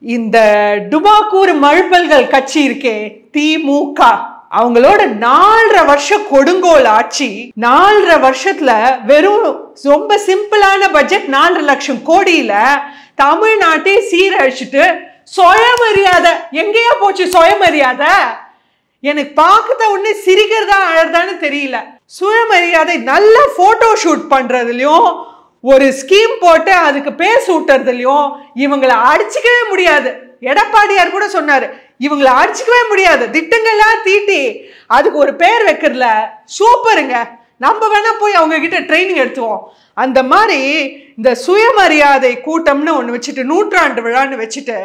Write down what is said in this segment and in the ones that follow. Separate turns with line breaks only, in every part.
இந்த டுபாக்கூர் மழுப்பல்கள் கட்சி இருக்கே திமுக, அவங்களோட 4.5 வருஷம் கொடுங்கோல் ஆட்சி. 4.5 வருஷத்துல வெறும் ரொம்ப சிம்பிளான பட்ஜெட் 4 லட்சம் கோடியில தமிழ்நாட்டை சீரழிச்சுட்டு சுயமரியாதை எங்கேயா போச்சு? சுயமரியாதை எனக்கு பார்க்கத ஒண்ணு சிரிக்கிறதா அழறதான்னு தெரியல. சுயமரியாதை நல்ல போட்டோ ஷூட் பண்றதுலயும் ஒரு ஸ்கீம் போட்டு அதுக்கு பேர் சூட்டுறதுலயும் இவங்களை அடிச்சுக்கவே முடியாது. எடப்பாடியார் கூட சொன்னாரு, இவங்களை அடிச்சுக்கவே முடியாது, திட்டங்கள்லாம் தீட்டி அதுக்கு ஒரு பேர் வைக்கிறதுல சூப்பருங்க, நம்ம வேணா போய் அவங்க கிட்ட ட்ரைனிங் எடுத்துவோம். அந்த மாதிரி இந்த சுயமரியாதை கூட்டம்னு ஒண்ணு வச்சுட்டு 100ஆண்டு விழான்னு வச்சுட்டு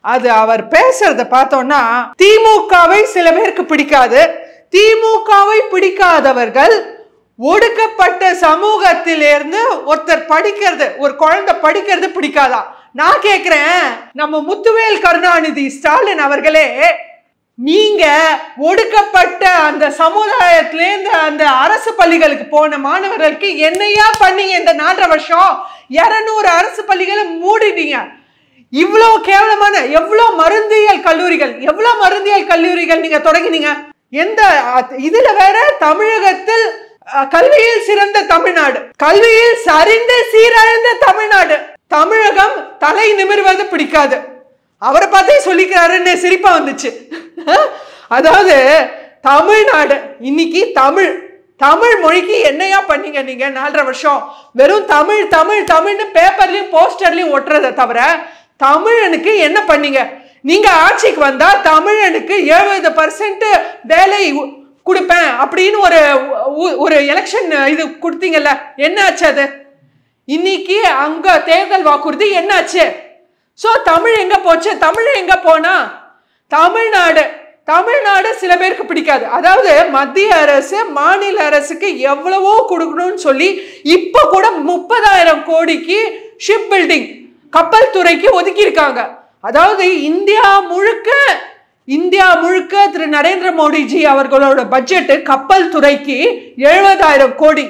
அது அவர் பேசுறத பார்த்தோம்னா திமுகவை சில பேருக்கு பிடிக்காது. திமுகவை பிடிக்காதவர்கள் ஒடுக்கப்பட்ட சமூகத்திலிருந்து ஒருத்தர் படிக்கிறது, ஒரு குழந்தை படிக்கிறது பிடிக்காதா? நான் கேக்குறேன், நம்ம முத்துவேல் கருணாநிதி ஸ்டாலின் அவர்களே, நீங்க ஒடுக்கப்பட்ட அந்த சமுதாயத்திலேருந்து அந்த அரசு பள்ளிகளுக்கு போன மாணவர்களுக்கு என்னையா பண்ணீங்க? இந்த 4.5 வருஷம் 200 அரசு பள்ளிகளை மூடிட்டீங்க. இவ்வளவு கேவலமான எவ்வளவு மருந்தியல் கல்லூரிகள் நீங்க தொடங்கினீங்க. எந்த இதுல வேற தமிழகத்தில் கல்வியில் சிறந்த தமிழ்நாடு, கல்வியில் சரிந்து சீரழிந்த தமிழ்நாடு. தமிழகம் தலை நிமிர்வது பிடிக்காது. அவரை பார்த்தே சொல்லிக்கிறாருன்னு சிரிப்பா வந்துச்சு. அதாவது தமிழ்நாடு இன்னைக்கு தமிழ் மொழிக்கு என்னையா பண்ணீங்க நீங்க? 4.5 வருஷம் வெறும் தமிழ்னு பேப்பர்லயும் போஸ்டர்லயும் ஒட்டுறதை தவிர தமிழனுக்கு என்ன பண்ணீங்க? நீங்க ஆட்சிக்கு வந்தா தமிழனுக்கு 70% வேலை கொடுப்பேன் அப்படின்னு ஒரு எலெக்ஷன் இது கொடுத்தீங்கல்ல, என்ன ஆச்சு? அது இன்னைக்கு அங்க தேர்தல் வாக்குறுதி என்னாச்சு? சோ தமிழ் எங்க போச்சு? தமிழ் எங்க போனா? தமிழ்நாடு சில பேருக்கு பிடிக்காது. அதாவது மத்திய அரசு மாநில அரசுக்கு எவ்வளவோ கொடுக்கணும்னு சொல்லி இப்ப கூட 30,000 கோடிக்கு ஷிப் பில்டிங் கப்பல் துறைக்கு ஒதுக்கி இருக்காங்க. அதாவது இந்தியா முழுக்க திரு நரேந்திர மோடிஜி அவர்களோட பட்ஜெட் கப்பல் துறைக்கு 70,000 கோடி.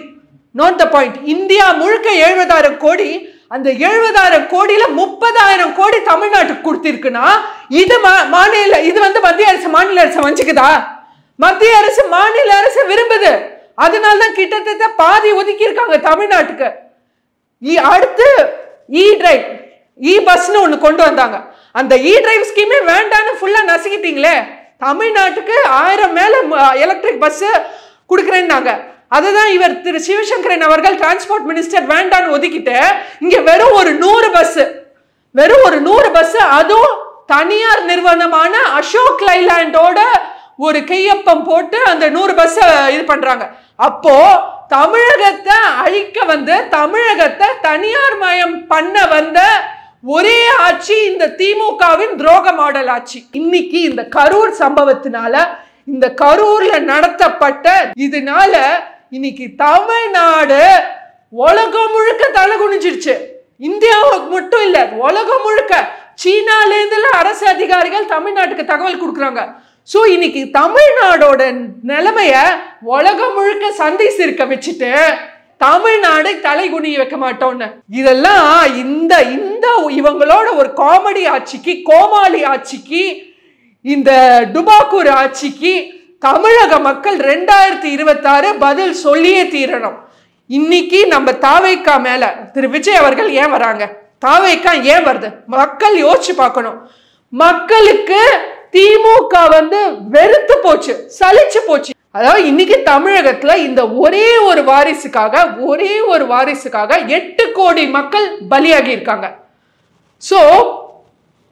Note the point. இந்தியா முழுக்க 70,000 கோடி. அந்த 70,000 கோடியில 30,000 கோடி தமிழ்நாட்டுக்கு கொடுத்திருக்குன்னா இது மத்திய அரசு மாநில அரசு வஞ்சிக்குதா? மத்திய அரசு மாநில அரசு விரும்புது. அதனாலதான் கிட்டத்தட்ட பாதி ஒதுக்கி இருக்காங்க தமிழ்நாட்டுக்கு. அடுத்து இ பஸ்னு ஒண்ணு கொண்டு வந்தாங்க. அந்த இ டிரைவ் ஸ்கீமே வேண்டான்னு ஃபுல்லா நசுக்கிட்டீங்களே. தமிழ்நாட்டுக்கு 1000 மேல எலக்ட்ரிக் பஸ் கொடுக்குறேன்னாங்க. அதுதான் இவர் திரு சிவசங்கரன் அவர்கள் டிரான்ஸ்போர்ட் மினிஸ்டர் வேண்டான்னு ஒதுக்கிட்டு இங்க வெறும் ஒரு 100 பஸ் அதுவும் தனியார் நிறுவனமான அசோக் லைலாண்டோட ஒரு கையொப்பம் போட்டு அந்த 100 பஸ் இது பண்றாங்க. அப்போ தமிழகத்தை அழிக்க தமிழகத்தை தனியார் மயம் பண்ண வந்த ஒரே ஆட்சி இந்த திமுகவின் துரோக மாடல் ஆட்சி. இன்னைக்கு இந்த கரூர் சம்பவத்தினால, இந்த கரூர்ல நடத்தப்பட்ட இதனால இன்னைக்கு தமிழ்நாடு உலகம் முழுக்க தலை குனிஞ்சிருச்சு. இந்தியாவுக்கு மட்டும் இல்ல, உலகம் முழுக்க. சீனால இருந்து அரசு அதிகாரிகள் தமிழ்நாட்டுக்கு தகவல் கொடுக்குறாங்க. சோ இன்னைக்கு தமிழ்நாடோட நிலைமைய உலகம் முழுக்க சந்தை சிரிக்க வச்சுட்டு தமிழ்நாடு தலை குனிய வைக்க மாட்டோம்னு. இதெல்லாம் இந்த இவங்களோட ஒரு காமெடி ஆட்சிக்கு, கோமாளி ஆட்சிக்கு, இந்த டுபாக்கூர் ஆட்சிக்கு தமிழக மக்கள் 2026 பதில் சொல்லியே தீரணும். இன்னைக்கு நம்ம தாவேக்கா மேல திரு விஜய் அவர்கள் ஏன் வராங்க? தாவேக்கா ஏன் வருது? மக்கள் யோசிச்சு பார்க்கணும். மக்களுக்கு திமுக வெறுத்து போச்சு, சலிச்சு போச்சு. அதாவது இன்னைக்கு தமிழகத்துல இந்த ஒரே ஒரு வாரிசுக்காக 8 கோடி மக்கள் பலியாகி இருக்காங்க. சோ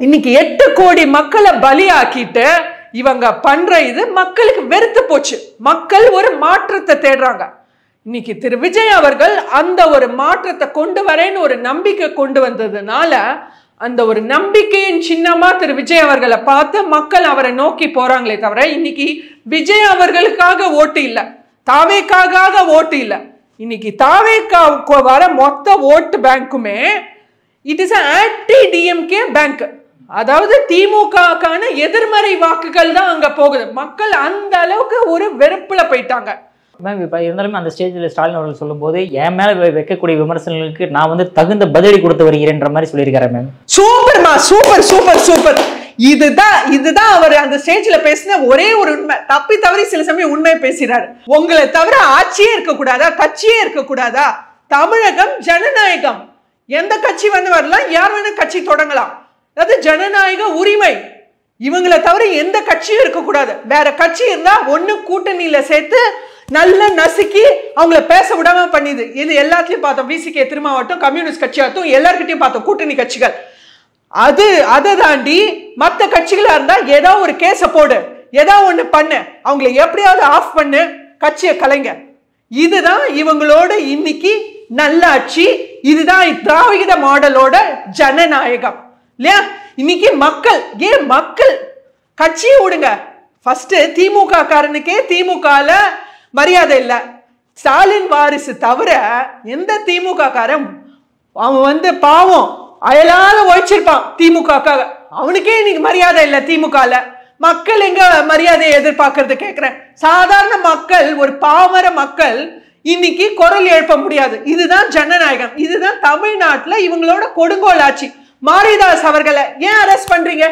இன்னைக்கு 8 கோடி மக்களை பலியாக்கிட்டு இவங்க பண்ற இது மக்களுக்கு வெறுத்து போச்சு. மக்கள் ஒரு மாற்றத்தை தேடுறாங்க. இன்னைக்கு திரு விஜய் அவர்கள் அந்த ஒரு மாற்றத்தை கொண்டு வரேன்னு ஒரு நம்பிக்கை கொண்டு வந்ததுனால அந்த ஒரு நம்பிக்கையின் சின்னமா திரு விஜய் அவர்களை பார்த்து மக்கள் அவரை நோக்கி போறாங்களே தவிர இன்னைக்கு விஜய் அவர்களுக்காக ஓட்டு இல்ல, தாவேக்காக ஓட்டு இல்ல. இன்னைக்கு தாவேக்காவுக்கு வர மொத்த ஓட்டு பேங்குமே it is anti DMK bank. அதாவது திமுகக்கான எதிர்மறை வாக்குகள் தான் அங்க போகுது. மக்கள் அந்த அளவுக்கு ஒரு வெறுப்புல போயிட்டாங்க.
மேம் இப்போ இருந்தாலுமே அந்த ஸ்டேஜில் ஸ்டாலின் அவர்கள் சொல்லும்போது என் மேலே வைக்கக்கூடிய விமர்சனங்களுக்கு நான் வந்து தகுந்த பதிலடி கொடுத்து வருகிறேன்ற மாதிரி சொல்லியிருக்காரு மேம்.
சூப்பர்மா, சூப்பர் சூப்பர் சூப்பர். இதுதான் அவர் அந்த ஸ்டேஜ்ல பேசின ஒரே ஒரு உண்மை. தப்பி தவறி சில சமயம் உண்மையை பேசுறாரு. உங்களை தவிர ஆட்சியே இருக்கக்கூடாதா, கட்சியே இருக்கக்கூடாதா? தமிழகம் ஜனநாயகம், எந்த கட்சி வந்து வரலாம், யார் வேணும் கட்சி தொடங்கலாம், அது ஜனநாயக உரிமை. இவங்களை தவிர எந்த கட்சியும் இருக்கக்கூடாது. வேற கட்சி இருந்தா ஒண்ணு கூட்டணியில சேர்த்து நல்ல நசுக்கி அவங்கள பேச விடாம பண்ணிது. இது எல்லாத்தையும் பார்த்தோம். விசிகே திருமாவட்டம், கம்யூனிஸ்ட் கட்சியாகட்டும், எல்லார்கிட்டையும் பார்த்தோம் கூட்டணி கட்சிகள். அதை தாண்டி மற்ற கட்சிகளா இருந்தா ஏதோ ஒரு கேஸ போடு, ஏதோ ஒண்ணு பண்ணு, அவங்களை எப்படியாவது ஆஃப் பண்ணு, கட்சியை கலைங்க. இதுதான் இவங்களோட இன்னைக்கு நல்லாட்சி. இதுதான் திராவிட மாடலோட ஜனநாயகம் இல்லையா? இன்னைக்கு மக்கள் கட்சியை விடுங்க. ஃபர்ஸ்ட் திமுக காரனுக்கே திமுகல மரியாதை இல்லை. ஸ்டாலின் வாரிசு தவிர எந்த திமுக காரன் அவன் வந்து பாவம் அயலாத உழைச்சிருப்பான் திமுக, அவனுக்கே இன்னைக்கு மரியாதை இல்லை. திமுகல மக்கள் எங்க மரியாதையை எதிர்பார்க்கறது கேட்கிறேன். சாதாரண மக்கள், ஒரு பாமர மக்கள் இன்னைக்கு குரல் எழுப்ப முடியாது. இதுதான் ஜனநாயகம். இதுதான் தமிழ்நாட்டுல இவங்களோட கொடுங்கோல் ஆட்சி. மாரிதாஸ் அவர்களை ஏன் அரெஸ்ட் பண்றீங்க?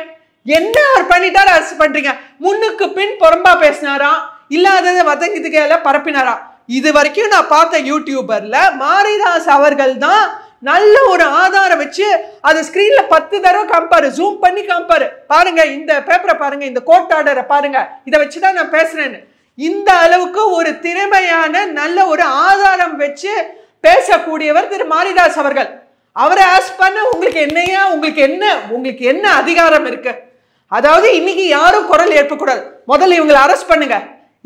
என்ன அவர் பண்ணிட்டாரு அரெஸ்ட் பண்றீங்க? முன்னுக்கு பின் புறம்பா பேசினாரா, இல்லாததை வதங்கிதுல பரப்பினாரா? இது வரைக்கும் நான் பார்த்த யூடியூபர்ல மாரிதாஸ் அவர்கள் தான் நல்ல ஒரு ஆதாரம் வச்சு அது ஸ்கிரீன்ல 10 தடவை காமிப்பாரு, ஜூம் பண்ணி காமிப்பாரு. பாருங்க இந்த பேப்பரை பாருங்க, இந்த கோர்ட் ஆர்டரை பாருங்க, இதை வச்சுதான் நான் பேசுறேன்னு. இந்த அளவுக்கு ஒரு திறமையான நல்ல ஒரு ஆதாரம் வச்சு பேசக்கூடியவர் திரு மாரிதாஸ் அவர்கள். அவரை ஆஸ்க் பண்ண உங்களுக்கு என்ன அதிகாரம் இருக்கு? அதாவது இன்னைக்கு யாரும் குரல் எழுப்பக்கூடாது. முதல்ல இவங்களை அரெஸ்ட் பண்ணுங்க.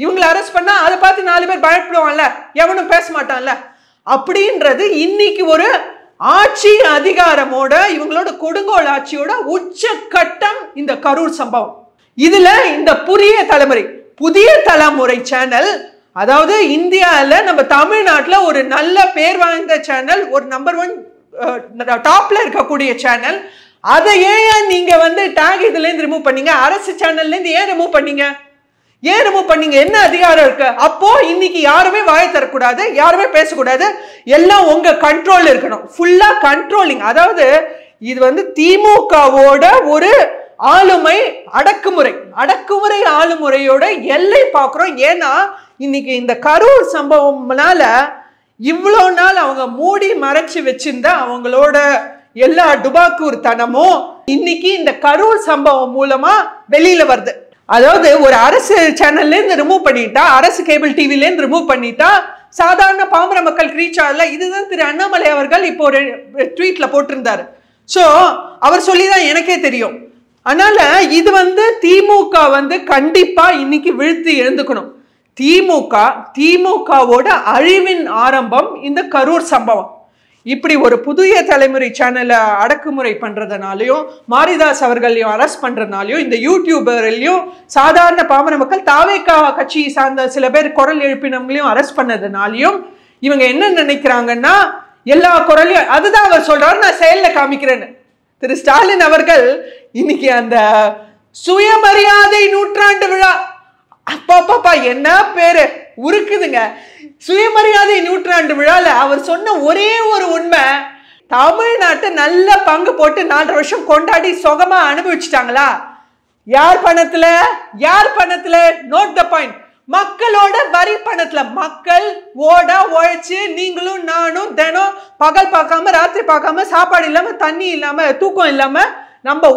இவங்களை அரெஸ்ட் பண்ணா அதை பார்த்து 4 பேர் பயப்படுவான்ல, எவனும் பேச மாட்டான்ல. அப்படின்றது இன்னைக்கு ஒரு ஆட்சி அதிகாரமோட இவங்களோட கொடுங்கோல் ஆட்சியோட உச்சக்கட்டம் இந்த கரூர் சம்பவம். இதுல இந்த புதிய தலைமுறை சேனல், அதாவது இந்தியாவில் நம்ம தமிழ்நாட்டில் ஒரு நல்ல பேர் வாய்ந்த சேனல், ஒரு நம்பர் 1 டாப்ல இருக்கக்கூடிய சேனல், அதை ஏன் நீங்க வந்து டாக் இதுல இருந்து ரிமூவ் பண்ணீங்க? அரசு சேனல்ல இருந்து ஏன் ரிமூவ் பண்ணீங்க? என்ன அதிகாரம் இருக்கு? அப்போ இன்னைக்கு யாருமே வாய் தரக்கூடாது, யாருமே பேசக்கூடாது, எல்லாம் உங்க கண்ட்ரோல் இருக்கணும். ஃபுல்லா கண்ட்ரோலிங். அதாவது இது வந்து திமுகவோட ஒரு ஆளுமை அடக்குமுறை ஆளுமுறையோட எல்லை பார்க்கிறோம். ஏன்னா இன்னைக்கு இந்த கரூர் சம்பவம்னால இவ்வளோ நாள் அவங்க மூடி மறைச்சு வச்சிருந்த அவங்களோட எல்லா டுபாக்கூர் தனமும் இன்னைக்கு இந்த கரூர் சம்பவம் மூலமா வெளியில வருது. அதாவது ஒரு அரசு சேனல்ல இருந்து ரிமூவ் பண்ணிட்டா, அரசு கேபிள் டிவில இருந்து ரிமூவ் பண்ணிட்டா சாதாரண பாமர மக்களுக்கு ரீச் ஆகல. இதுதான் திரு அண்ணாமலை அவர்கள் இப்போ ஒரு ட்வீட்ல போட்டிருந்தாரு. சோ அவர் சொல்லிதான் எனக்கே தெரியும். அதனால இது வந்து திமுக வந்து கண்டிப்பா இன்னைக்கு விழுத்து எழுந்துக்கணும். திமுகவோட அழிவின் ஆரம்பம் இந்த கரூர் சம்பவம். இப்படி ஒரு புதிய தலைமுறை சேனலை அடக்குமுறை பண்றதுனாலையும், மாரிதாஸ் அவர்களையும் அரெஸ்ட் பண்றதுனாலையும், இந்த யூடியூபர்லையும் சாதாரண பாமர மக்கள் தாவேகா கட்சியை சார்ந்த சில பேர் குரல் எழுப்பினவங்களையும் அரெஸ்ட் பண்ணதுனாலையும் இவங்க என்ன நினைக்கிறாங்கன்னா எல்லா குரலையும், அதுதான் அவர் சொல்றாரு, நான் செயல்ல காமிக்கிறேன்னு. திரு ஸ்டாலின் அவர்கள் இன்னைக்கு அந்த சுயமரியாதை நூற்றாண்டு விழா, அப்பா என்ன பேரு உருக்குதுங்க. சுயமரியாதை நூற்றாண்டு விழால அவர் சொன்ன ஒரே ஒரு உண்மை, தமிழ்நாட்டை நல்ல பங்கு போட்டு 4 வருஷம் கொண்டாடி சுகமா அனுபவிச்சுட்டாங்களா? யார் பணத்துல? Note the point. மக்களோட வரி பணத்துல. மக்கள் உழைச்சு நீங்களும் நானும் தினம் பகல் பார்க்காம ராத்திரி பார்க்காம சாப்பாடு இல்லாம தண்ணி இல்லாம தூக்கம் இல்லாம நம்ம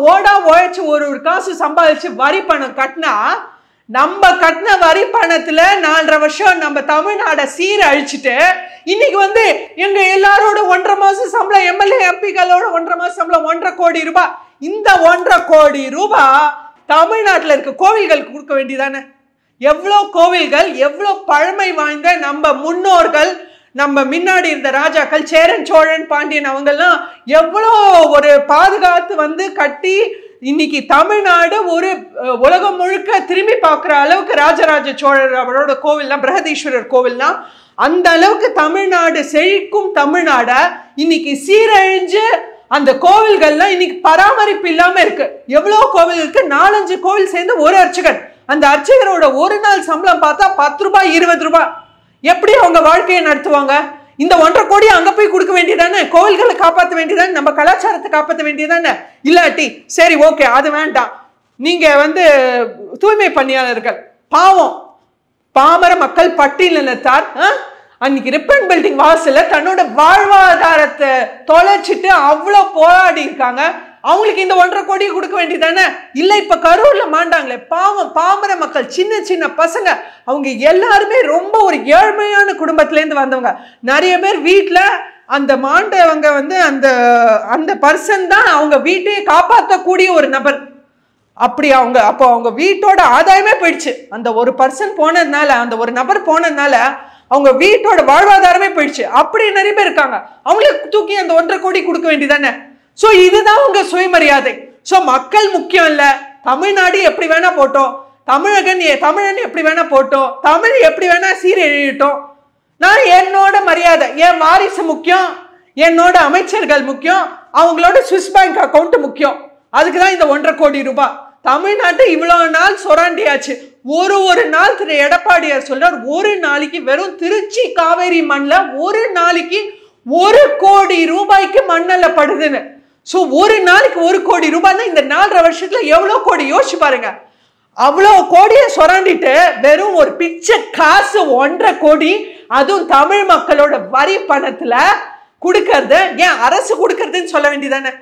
உழைச்சு ஒரு காசு சம்பாதிச்சு வரி பணம் கட்டினா, நம்ம கட்டின வரி பணத்துல 4.5 வருஷம் நம்ம தமிழ்நாட சீர அழிச்சுட்டு இன்னைக்கு வந்து எங்க எல்லாரோட 1.5 மாசம் சம்பளம், எம்எல்ஏ எம்பிகளோட 1.5 மாசம் சம்பளம் 1.5 கோடி ரூபாய். இந்த 1.5 கோடி ரூபாய் தமிழ்நாட்டில் இருக்க கோவில்களுக்கு கொடுக்க வேண்டியதானே? எவ்வளோ கோவில்கள், எவ்வளோ பழமை வாய்ந்த நம்ம முன்னோர்கள், நம்ம முன்னாடி இருந்த ராஜாக்கள், சேரன் சோழன் பாண்டியன் அவங்கெல்லாம் எவ்வளோ ஒரு பாதுகாத்து வந்து கட்டி இன்னைக்கு தமிழ்நாடு ஒரு உலகம் முழுக்க திரும்பி பார்க்குற அளவுக்கு ராஜராஜ சோழர் அவரோட கோவில்லாம், பிரகதீஸ்வரர் கோவில்லாம், அந்த அளவுக்கு தமிழ்நாடு செழிக்கும் தமிழ்நாட இன்னைக்கு சீரழிஞ்சு அந்த கோவில்கள்லாம் இன்னைக்கு பராமரிப்பு இல்லாம இருக்கு. எவ்வளவு கோவிலுக்கு 4-5 கோவில் சேர்ந்து ஒரு அர்ச்சகர், அந்த அர்ச்சகரோட ஒரு நாள் சம்பளம் பார்த்தா 10 ரூபாய் 20 ரூபாய். எப்படி அவங்க வாழ்க்கையை நடத்துவாங்க? இந்த 1.5 கோடி அங்க போய் கொடுக்க வேண்டியதானே, கோவில்களை காப்பாற்ற வேண்டியதானே, நம்ம கலாச்சாரத்தை காப்பாற்ற வேண்டியதானே. இல்லாட்டி சரி ஓகே அது வேண்டாம், நீங்க தூய்மை பணியாளர்கள் பாவம் பாமர மக்கள் பட்டியலினத்தார் அன்னைக்கு ரிப்பன் பில்டிங் வாசல்ல தன்னோட வாழ்வாதாரத்தை தொலைச்சிட்டு அவ்வளவு போராடி இருக்காங்க. அவங்களுக்கு இந்த 1.5 கோடி கொடுக்க வேண்டியதானே. இல்ல இப்ப கரூர்ல மாண்டாங்களே பாவம் பாமர மக்கள், சின்ன சின்ன பசங்க, அவங்க எல்லாருமே ரொம்ப ஒரு ஏழ்மையான குடும்பத்துல இருந்து வந்தவங்க. நிறைய பேர் வீட்டுல அந்த மாண்டவங்க அந்த அந்த பர்சன் தான் அவங்க வீட்டையே காப்பாற்றக்கூடிய ஒரு நபர். அப்படி அப்போ அவங்க வீட்டோட ஆதாயமே போயிடுச்சு. அந்த ஒரு பர்சன் போனதுனால, அந்த ஒரு நபர் போனதுனால அவங்க வீட்டோட வாழ்வாதாரமே போயிடுச்சு. அப்படி நிறைய பேர் இருக்காங்க. அவங்களுக்கு தூக்கி அந்த 1.5 கோடி கொடுக்க வேண்டியதானே. சோ இதுதான் உங்க சுயமரியாதை. சோ மக்கள் முக்கியம் இல்ல, தமிழ்நாடு எப்படி வேணா போட்டோம், தமிழன் எப்படி வேணா போட்டோம், தமிழ் எப்படி வேணா சீரழியட்டும், நான் என்னோட மரியாதை, என் வாரிசு முக்கியம், என்னோட அமைச்சர்கள் முக்கியம், அவங்களோட சுவிஸ் பேங்க் அக்கௌண்ட் முக்கியம். அதுக்குதான் இந்த 1.5 கோடி ரூபாய். தமிழ்நாட்டை இவ்வளவு நாள் சொராண்டியாச்சு. ஒரு நாள் திரு எடப்பாடியார் சொல்றார், ஒரு நாளைக்கு வெறும் திருச்சி காவேரி மண்ல ஒரு நாளைக்கு 1 கோடி ரூபாய்க்கு மண்ணல்ல படுதுன்னு. சோ ஒரு நாளைக்கு 1 கோடி ரூபாய்னா இந்த 4.5 வருஷத்துல எவ்வளவு கோடி யோசிச்சு பாருங்க. அவ்வளவு கோடியை சொராண்டிட்டு வெறும் ஒரு பிச்சை காசு 1.5 கோடி, அதுவும் தமிழ் மக்களோட வரி பணத்துல கொடுக்கறது, ஏன் அரசு கொடுக்கறதுன்னு சொல்ல வேண்டியதானே.